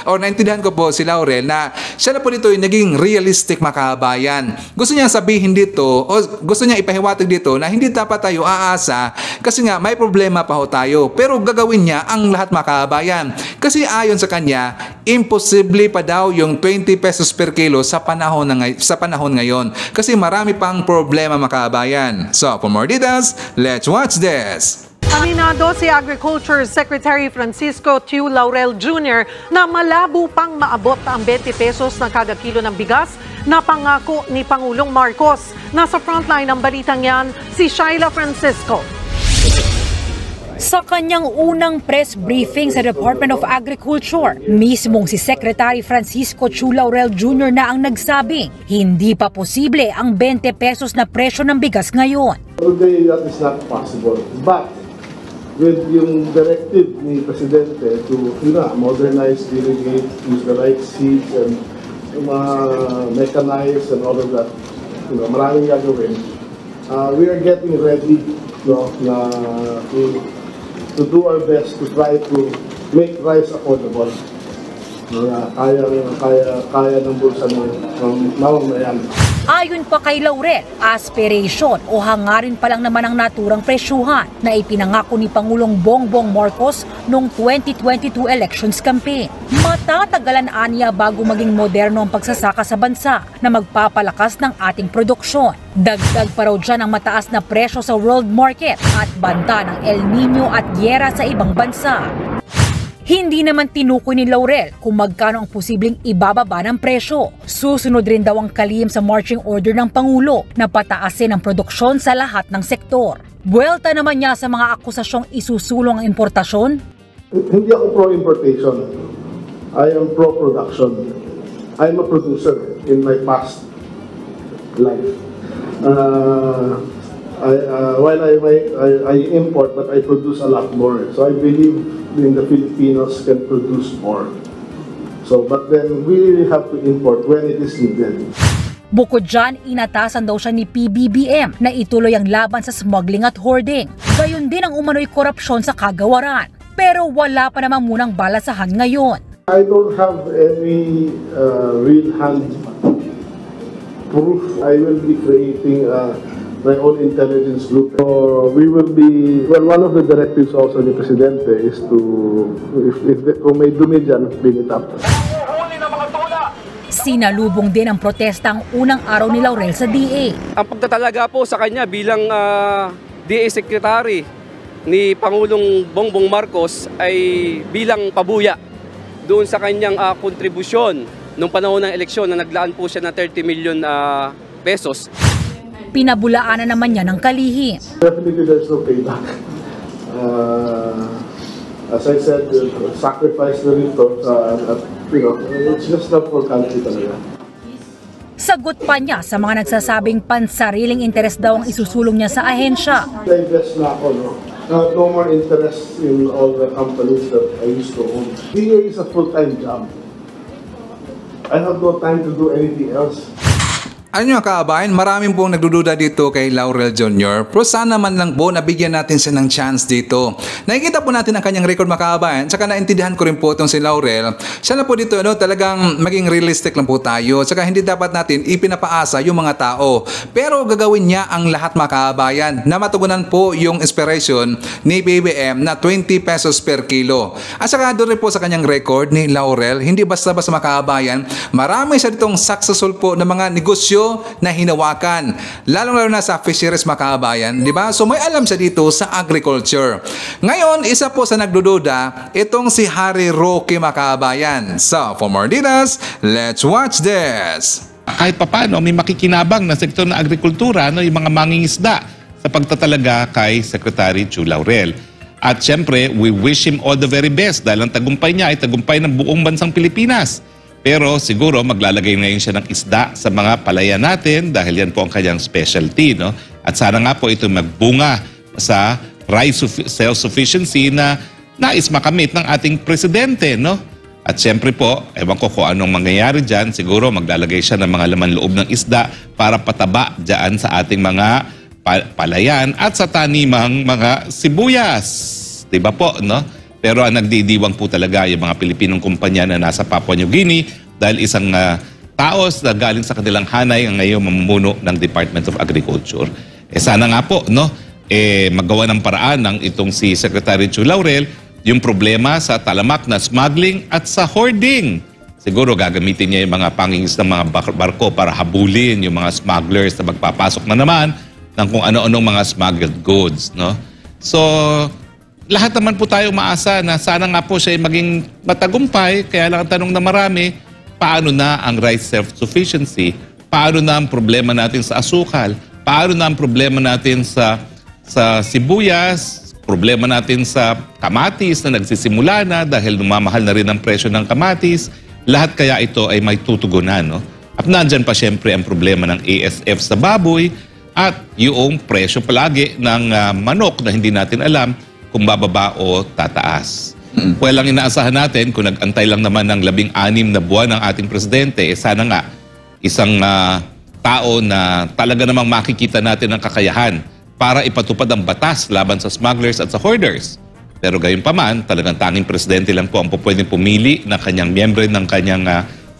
or naintindihan ko po si Laurel na siya na po dito yung naging realistic mga kababayan. Gusto niya sabihin dito o gusto niya ipahiwatig dito na hindi dapat tayo aasa kasi nga may problema pa ho tayo. Pero gagawin niya ang lahat mga kababayan. Kasi ayon sa kanya, imposible pa daw yung 20 pesos per kilo sa panahon ngayon. Kasi marami pang problema mga kababayan. So for more details, let's watch this. Aminado si Agriculture Secretary Francisco Tiu Laurel Jr. na malabo pang maabot ang 20 pesos na kada kilo ng bigas na pangako ni Pangulong Marcos. Nasa frontline ng balitang yan, si Shaila Francisco. Sa kanyang unang press briefing sa Department of Agriculture, mismong si Secretary Francisco Tiu Laurel Jr. na ang nagsabing hindi pa posible ang 20 pesos na presyo ng bigas ngayon. Today that is not possible, but with yung directive ni Presidente to modernize, irrigate, use the right seeds and mechanize and all of that, maraming gagawin. We are getting ready to do our best to try to make rice affordable. Kaya ng bulsa ng mamamayan. Ayon pa kay Laurel, aspiration o hangarin pa lang naman ang naturang presyuhan na ipinangako ni Pangulong Bongbong Marcos noong 2022 elections campaign. Matatagalan aniya bago maging moderno ang pagsasaka sa bansa na magpapalakas ng ating produksyon. Dagdag pa raw dyan ang mataas na presyo sa world market at banta ng El Nino at gyera sa ibang bansa. Hindi naman tinukoy ni Laurel kung magkano ang posibleng ibababa ng presyo. Susunod rin daw ang kalihim sa marching order ng Pangulo na pataasin ang produksyon sa lahat ng sektor. Buwelta naman niya sa mga akusasyong isusulong ang importasyon. Hindi ako pro-importation. I am pro-production. I'm a producer in my past life. While I import, but I produce a lot more. So I believe the Filipinos can produce more. But then we really have to import when it is needed. Bukod dyan, inatasan daw siya ni PBBM na ituloy ang laban sa smuggling at hoarding. Gayon din ang umano'y korupsyon sa kagawaran. Pero wala pa naman munang balasahan ngayon. I don't have any real hand proof. I will be creating my own intelligence group. So we will be, one of the directives also ni Presidente is to, kung may dumi dyan, bring it up. Sinalubong din ang protesta ang unang araw ni Laurel sa DA. Ang pagtatalaga po sa kanya bilang DA Secretary ni Pangulong Bongbong Marcos ay bilang pabuya doon sa kanyang kontribusyon nung panahon ng eleksyon na naglaan po siya ng 30 million pesos. Pinabulaanan naman niya ng kalihim. Definitely there's no payback. As I said, sacrifice na rin ito. It's just not for country talaga. Sagot pa niya sa mga nagsasabing pansariling interes daw ang isusulong niya sa ahensya. Na-invest na ako, no? No more interest in all the companies that I used to own. DA is a full-time job. I have no time to do anything else. Ano yung kaabayan, maraming pong nagdududa dito kay Laurel Jr. Pero sana man lang po nabigyan natin siya ng chance dito. Nakikita po natin ang kanyang record makaabayan. Saka naintindihan ko rin po itong si Laurel. Siya na po dito, talagang maging realistic lang po tayo. Saka hindi dapat natin ipinapaasa yung mga tao. Pero gagawin niya ang lahat makaabayan na matugunan po yung inspiration ni BBM na 20 pesos per kilo. At saka doon rin po sa kanyang record ni Laurel, hindi basta-basta makaabayan. Marami siya ditong successful po na mga negosyo na hinawakan, lalong-lalo na sa fisheries makaabayan, di ba? So may alam siya dito sa agriculture. Ngayon, isa po sa nagdududa, itong si Harry Roque makaabayan. So, for more details, let's watch this. Kahit papano, may makikinabang na sektor ng agrikultura, yung mga mangingisda sa pagtatalaga kay Secretary Chu Laurel. At syempre, we wish him all the very best dahil ang tagumpay niya ay tagumpay ng buong bansang Pilipinas. Pero siguro maglalagay ngayon siya ng isda sa mga palayan natin dahil yan po ang kanyang specialty. No? At sana nga po ito magbunga sa rice self-sufficiency na nais makamit ng ating presidente. No? At siyempre po, ewan ko kung anong mangyayari dyan, siguro maglalagay siya ng mga laman loob ng isda para pataba dyan sa ating mga palayan at sa tanimang mga sibuyas. Diba po, no? Pero ang nagdidiwang po talaga yung mga Pilipinong kumpanya na nasa Papua New Guinea dahil isang taos na galing sa kanilang hanay ang ngayon mamumuno ng Department of Agriculture. Sana nga po, no, magawa ng paraan ng itong si Secretary Chu Laurel yung problema sa talamak na smuggling at sa hoarding. Siguro gagamitin niya yung mga pangingis ng mga barko para habulin yung mga smugglers na magpapasok na naman ng kung ano-anong mga smuggled goods. No? So, lahat naman po tayo umaasa na sana nga po siya maging matagumpay. Kaya lang ang tanong na marami, paano na ang rice self-sufficiency? Paano na ang problema natin sa asukal? Paano na ang problema natin sa sibuyas? Problema natin sa kamatis na nagsisimula na dahil lumamahal na rin ang presyo ng kamatis. Lahat kaya ito ay may tutugunan. No? At nandyan pa siyempre ang problema ng ASF sa baboy at yung presyo palagi ng manok na hindi natin alam kung bababa o tataas. Well, ang inaasahan natin, kung nag-antay lang naman ng 16 na buwan ng ating presidente, sana nga isang tao na talaga namang makikita natin ang kakayahan para ipatupad ang batas laban sa smugglers at sa hoarders. Pero gayon pa man, talagang tanging presidente lang po ang pwedeng pumili ng kanyang miyembro ng kanyang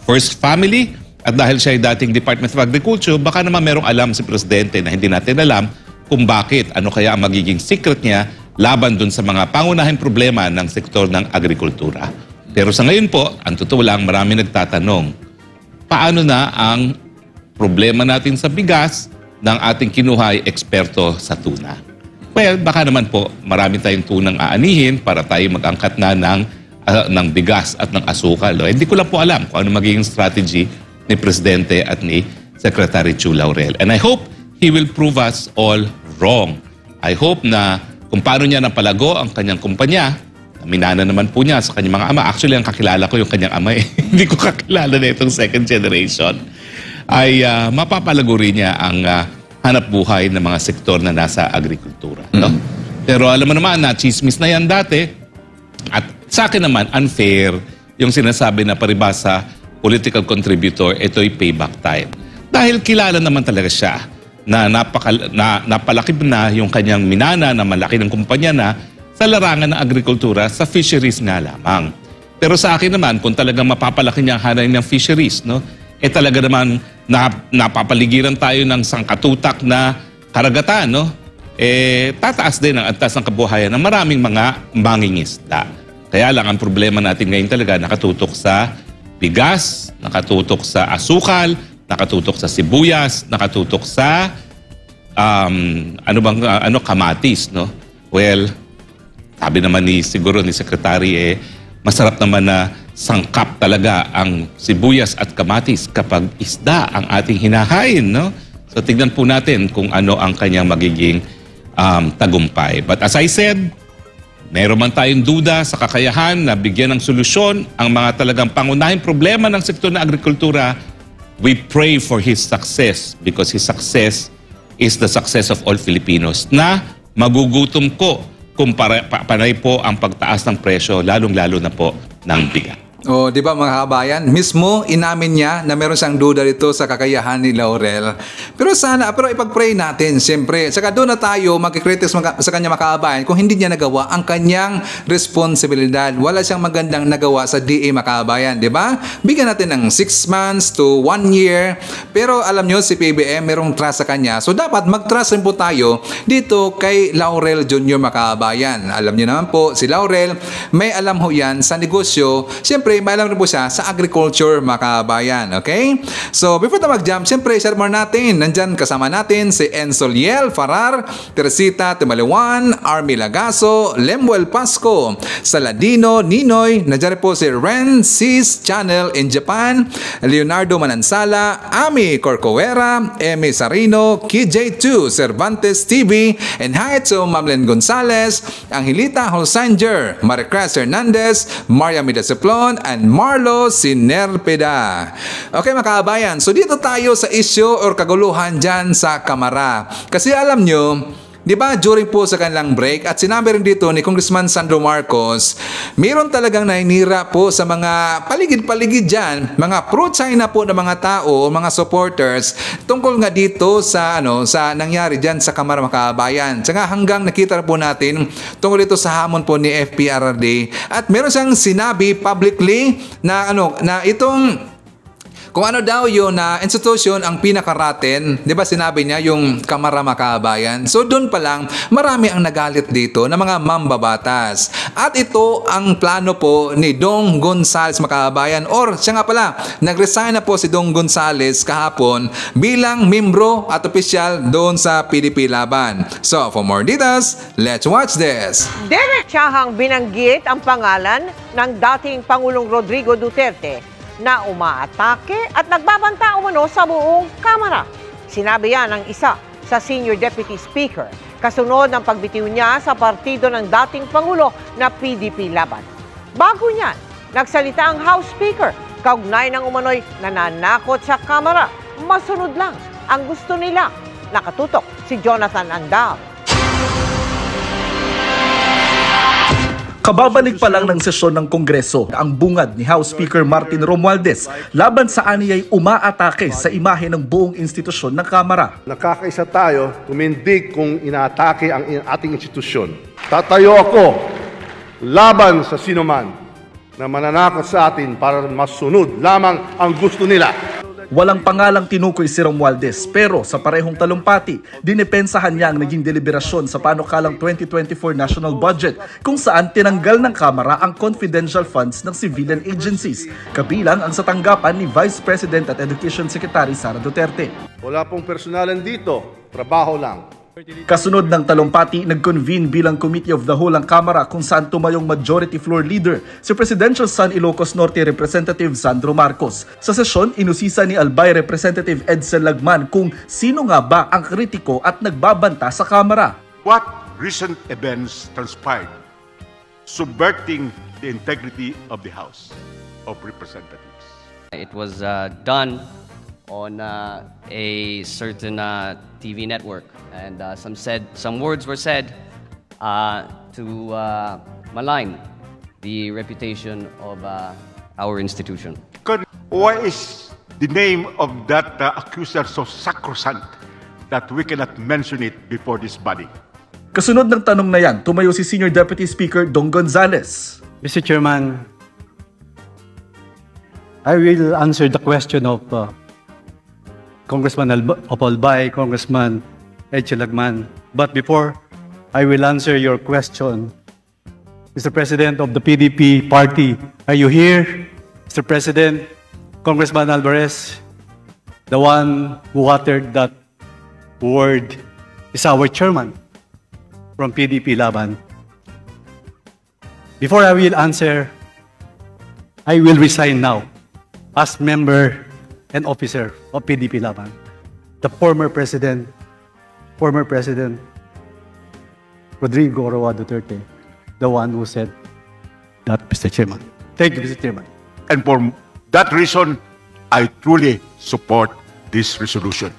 first family. At dahil siya ay dating Department of Agriculture, baka naman merong alam si presidente na hindi natin alam kung bakit, ano kaya ang magiging secret niya laban dun sa mga pangunahing problema ng sektor ng agrikultura. Pero sa ngayon po, ang totoo lang, marami nagtatanong, paano na ang problema natin sa bigas ng ating kinuhay eksperto sa tuna? Well, baka naman po, marami tayong tunang aanihin para tayo mag-angkat na ng bigas at ng asukal. Hindi ko lang po alam kung ano magiging strategy ni Presidente at ni Secretary Chu Laurel. And I hope he will prove us all wrong. I hope na kung paano niya napalago ang kanyang kumpanya, minana naman po niya sa kanyang mga ama. Actually, ang kakilala ko yung kanyang ama eh. Hindi ko kakilala na itong second generation. Ay mapapalago rin niya ang hanap buhay ng mga sektor na nasa agrikultura. No? Pero alam mo naman na chismis na yan dati. At sa akin naman, unfair yung sinasabi na paribasa political contributor, ito'y payback time. Dahil kilala naman talaga siya na napalaki na yung kanyang minana na malaki ng kumpanya na sa larangan ng agrikultura sa fisheries nga lamang. Pero sa akin naman, kung talagang mapapalaki niya ang hanay ng fisheries, no, talaga naman napapaligiran tayo ng sangkatutak na karagatan, no? Tataas din ang antas ng kabuhayan ng maraming mga mangingisda. Kaya lang ang problema natin ngayon talaga nakatutok sa bigas, nakatutok sa asukal, nakatutok sa sibuyas, nakatutok sa kamatis, no? Well, sabi naman siguro ni Secretary, masarap naman na sangkap talaga ang sibuyas at kamatis kapag isda ang ating hinahain, no? So tignan po natin kung ano ang kanyang magiging tagumpay. But as I said, meron man tayong duda sa kakayahan na bigyan ng solusyon ang mga talagang pangunahing problema ng sektor ng agrikultura. We pray for his success because his success is the success of all Filipinos na magugutom ko kung panay po ang pagtaas ng presyo, lalong-lalo na po ng bigas. Oh, di ba mga kabayan? Mismo inamin niya na meron siyang duda dito sa kakayahan ni Laurel. Pero ipag-pray natin, siyempre. Saka doon na tayo magkikritis sa kanya mga kabayan kung hindi niya nagawa ang kanyang responsibilidad. Wala siyang magandang nagawa sa DA mga kabayan, di ba? Bigyan natin ng 6 months to 1 year. Pero alam nyo, si PBM merong trust sa kanya. So dapat mag-trust rin po tayo dito kay Laurel Jr. mga kabayan. Alam niyo naman po, si Laurel may alam ho yan sa negosyo. Siyempre, may alam rin po siya sa agriculture, mga kabayan. Okay? So, before na mag-jump, siyempre, share more natin. Nandyan kasama natin si Ensoliel Farar, Teresita Timaliwan, Army Lagaso, Lemuel Pasco, Saladino Ninoy, nandyan po si Ren Sis Channel in Japan, Leonardo Manansala, Ami Corcoera, Emi Sarino, KJ2, Cervantes TV, and hi to Mamlen Gonzalez, Angelita Holsanger, Maricras Hernandez, Maria Midaseplon, and Marlo Sinerpeda. Okay mga kabayan, so dito tayo sa issue or kaguluhan dyan sa Kamara. Kasi alam nyo, di ba, during po sa kanilang break, at sinabi rin dito ni Congressman Sandro Marcos, mayroon talagang naninira po sa mga paligid-paligid dyan, mga pro-China po na mga tao o mga supporters, tungkol nga dito sa, sa nangyari dyan sa Kamara mga kabayan. Tsaka hanggang nakita po natin tungkol dito sa hamon po ni FPRRD, at meron siyang sinabi publicly na, na itong kung ano daw yun na institution ang pinakaraten, di ba sinabi niya yung Kamara Makabayan? So doon pa lang, marami ang nagalit dito na mga mambabatas. At ito ang plano po ni Dong Gonzales Makabayan, or siya nga pala, nag-resign na po si Dong Gonzales kahapon bilang membro at opisyal doon sa PDP Laban. So for more details, let's watch this. Diretsahang binanggit ang pangalan ng dating Pangulong Rodrigo Duterte na umaatake at nagbabanta umano sa buong Kamara. Sinabi yan ng isa sa Senior Deputy Speaker, kasunod ng pagbitiw niya sa partido ng dating Pangulo na PDP Laban. Bago niyan, nagsalita ang House Speaker, kaugnay ng umano'y nananakot sa Kamara. Masunod lang ang gusto nila. Nakatutok si Jonathan Andal. Kababalik pa lang ng sesyon ng Kongreso, ang bungad ni House Speaker Martin Romualdez laban sa aniyay umaatake sa imahe ng buong institusyon ng Kamara. Nakakaisa tayo tumindig kung inaatake ang ating institusyon. Tatayo ako laban sa sinuman na mananakot sa atin para masunod lamang ang gusto nila. Walang pangalang tinukoy si Romualdez, pero sa parehong talumpati, dinipensahan niya ang naging deliberasyon sa panukalang 2024 national budget kung saan tinanggal ng Kamara ang confidential funds ng civilian agencies, kabilang ang sa tanggapan ni Vice President at Education Secretary Sara Duterte. Wala pong personalan dito, trabaho lang. Kasunod ng talumpati, nag-convene bilang Committee of the Whole ang Kamara kung saan tumayong Majority Floor Leader, si Presidential Son Ilocos Norte Representative Sandro Marcos. Sa sesyon, inusisa ni Albay Representative Edsel Lagman kung sino nga ba ang kritiko at nagbabanta sa Kamara. What recent events transpired subverting the integrity of the House of Representatives? It was done on a certain TV network, and some words were said to malign the reputation of our institution. Why is the name of that accuser so sacrosanct that we cannot mention it before this body? Kasunod ng tanong na yan, tumayo si Senior Deputy Speaker Dong Gonzales. Mr. Chairman, I will answer the question of Congressman Albay, Congressman Edsel Lagman. But before I will answer your question, Mr. President of the PDP party, are you here? Mr. President, Congressman Alvarez, the one who uttered that word is our chairman from PDP Laban. Before I will answer, I will resign now as member and officer of PDP Laban. The former President Rodrigo Roa Duterte, the one who said that, Mr. Chairman. Thank you, Mr. Chairman. And for that reason, I truly support this resolution.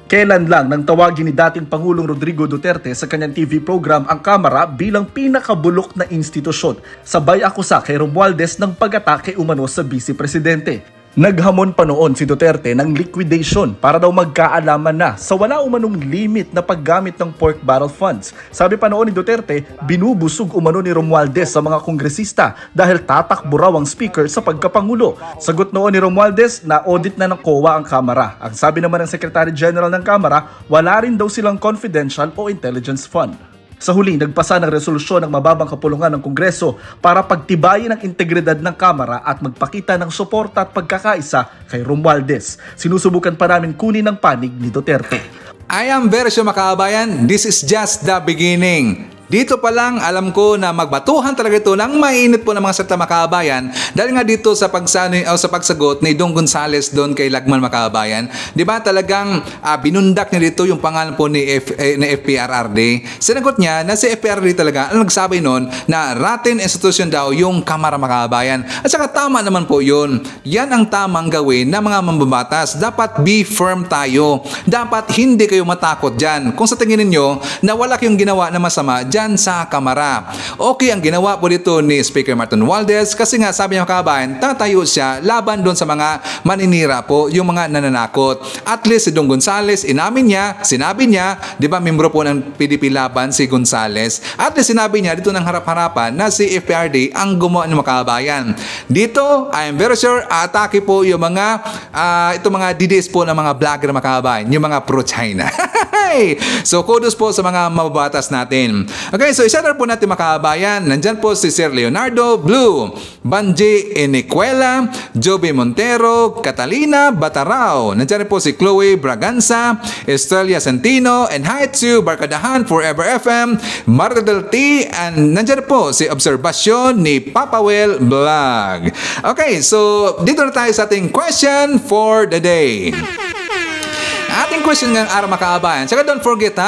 Kailan lang nang tawagin ni dating Pangulong Rodrigo Duterte sa kanyang TV program ang Kamara bilang pinakabulok na institusyon, sabay akusa kay Romualdez ng pag-atake umano sa Vice Presidente. Naghamon pa noon si Duterte ng liquidation para daw magkaalaman na sa wala umanong limit na paggamit ng pork barrel funds. Sabi pa noon ni Duterte, binubusog umano ni Romualdez sa mga kongresista dahil tatakbo raw ang speaker sa pagkapangulo. Sagot noon ni Romualdez na audit na ng COA ang Kamara. Ang sabi naman ng Secretary General ng Kamara, wala rin daw silang confidential o intelligence fund. Sa huli, nagpasa ng resolusyon ng mababang kapulungan ng Kongreso para pagtibayin ang integridad ng Kamara at magpakita ng suporta at pagkakaisa kay Romualdez. Sinusubukan pa namin kunin ang panig ni Duterte. I am very sure, mga kababayan, this is just the beginning. Dito pa lang alam ko na magbatuhan talaga ito ng mainit po ng mga salita, mga kababayan, dahil nga dito sa sa pagsagot ni Dong Gonzales doon kay Lagman, mga kababayan, di ba talagang binundak niya dito yung pangalan po ni FPRRD. Sinagot niya na si FPRRD talaga ang nagsabi noon na rotten institution daw yung Kamara, mga kababayan. At saka tama naman po yun. Yan ang tamang gawin ng mga mambabatas. Dapat be firm tayo. Dapat hindi kayo matakot dyan. Kung sa tingin ninyo na wala kayong ginawa na masama dyan sa Kamara. Okay ang ginawa po dito ni Speaker Martin Romualdez kasi nga sabi niya, mga kababayan, tatayo siya laban doon sa mga maninira po, yung mga nananakot. At least si Dong Gonzales, sinabi niya, di ba, membro po ng PDP Laban si Gonzales. At least sinabi niya dito ng harap-harapan na si FPRD ang gumawa ng mga kababayan. Dito, I am very sure, atake po yung mga mga DDS po ng mga vlogger, mga kababayan, yung mga pro-China. So, kudos po sa mga mababatas natin. Okay, so isa-share po natin, mga kababayan. Nandyan po si Sir Leonardo Blue, Banji Iniquela, Joby Montero, Catalina Batarao. Nandyan po si Chloe Braganza, Estrella Santino, and hi to Barkadahan Forever FM, Marta Del T, and nandyan po si Observasyon ni Papawel Vlog. Okay, so dito na tayo sa ating question for the day. Ating question ng araw, mga kababayan. Saka don't forget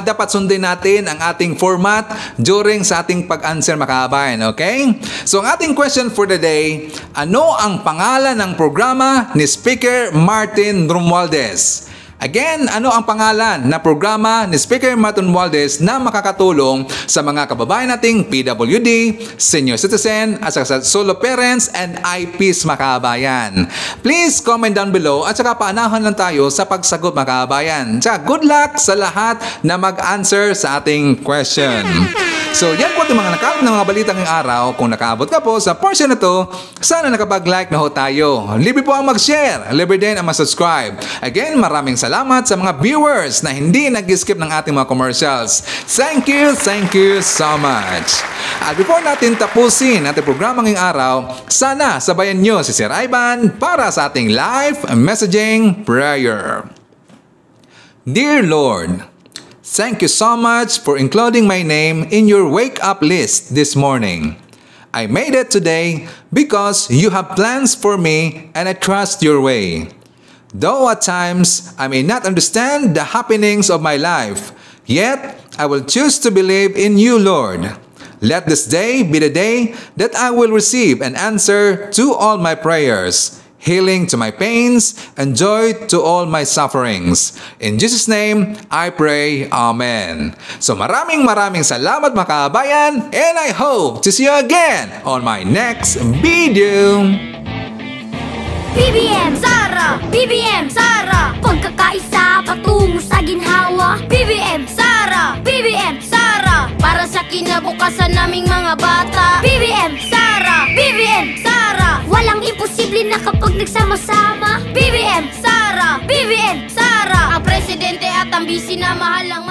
dapat sundin natin ang ating format during sa ating pag-answer, mga kababayan. Okay? So ang ating question for the day, ano ang pangalan ng programa ni Speaker Martin Romualdez? Again, ano ang pangalan na programa ni Speaker Martin Romualdez na makakatulong sa mga kababayan nating PWD, senior citizen, at saka solo parents and IPs, mga kababayan? Please comment down below at saka paanahan lang tayo sa pagsagot, mga kababayan. Tsaka good luck sa lahat na mag-answer sa ating question. So yan po itong mga nakalap ng mga balita ngayong araw. Kung nakaabot ka po sa portion na to, sana nakapag-like na ho tayo. Libre po ang mag-share, libre din ang mag-subscribe. Again, maraming salamat sa mga viewers na hindi nag-skip ng ating mga commercials. Thank you so much. At before natin tapusin ating programa ngayong araw, sana sabayan nyo si Sir Ivan para sa ating live messaging prayer. Dear Lord, thank you so much for including my name in your wake-up list this morning. I made it today because you have plans for me and I trust your way. Though at times I may not understand the happenings of my life, yet I will choose to believe in you, Lord. Let this day be the day that I will receive an answer to all my prayers, healing to my pains, and joy to all my sufferings. In Jesus' name, I pray. Amen. So maraming salamat, mga kababayan, and I hope to see you again on my next video. BBM Sara, BBM Sara, pagkakaisa patungo sa ginhawa. BBM Sara, BBM Sara, para sa kinabukasan naming mga bata. BBM Sara, BBM Sara, walang imposible na kapag nagsama-sama. BBM Sara, BBM Sara, ang presidente at ang bisi na mahal ang